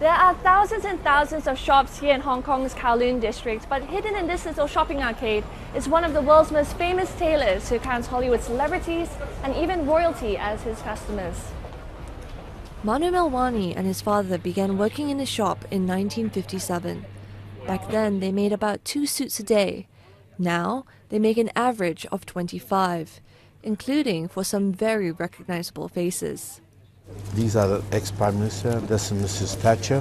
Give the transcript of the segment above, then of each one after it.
There are thousands and thousands of shops here in Hong Kong's Kowloon district, but hidden in this little shopping arcade is one of the world's most famous tailors who counts Hollywood celebrities and even royalty as his customers. Manu Melwani and his father began working in the shop in 1957. Back then, they made about 2 suits a day. Now, they make an average of 25, including for some very recognizable faces. These are the ex-Prime Minister, this is Mrs. Thatcher,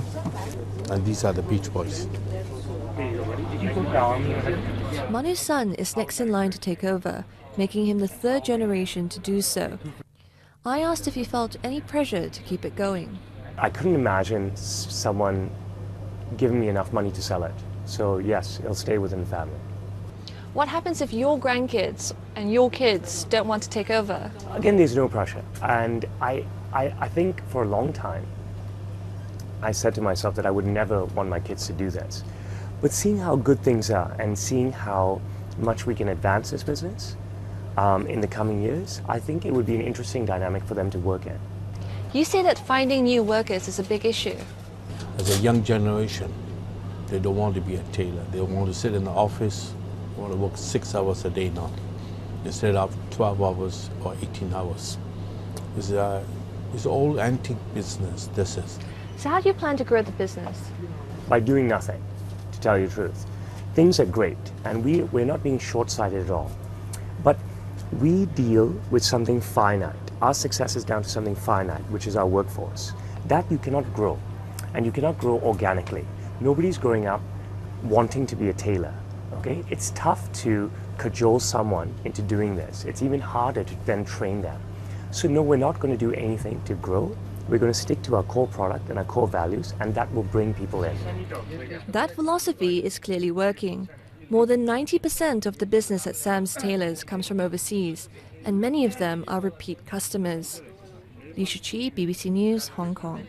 and these are the Beach Boys. Manu's son is next in line to take over, making him the 3rd generation to do so. I asked if he felt any pressure to keep it going. I couldn't imagine someone giving me enough money to sell it. So yes, it'll stay within the family. What happens if your grandkids and your kids don't want to take over? Again, there's no pressure. And I think for a long time, I said to myself that I would never want my kids to do this. But seeing how good things are and seeing how much we can advance this business in the coming years, I think it would be an interesting dynamic for them to work in. You say that finding new workers is a big issue. As a young generation, they don't want to be a tailor. They want to sit in the office, want to work 6 hours a day now, instead of 12 hours or 18 hours. It's all antique business, this is. So how do you plan to grow the business? By doing nothing, to tell you the truth. Things are great, and we're not being short-sighted at all. But we deal with something finite. Our success is down to something finite, which is our workforce. That you cannot grow, and you cannot grow organically. Nobody's growing up wanting to be a tailor, okay? It's tough to cajole someone into doing this. It's even harder to then train them. So no, we're not going to do anything to grow. We're going to stick to our core product and our core values, and that will bring people in. That philosophy is clearly working. More than 90% of the business at Sam's Tailors comes from overseas, and many of them are repeat customers. Li Shuqi, BBC News, Hong Kong.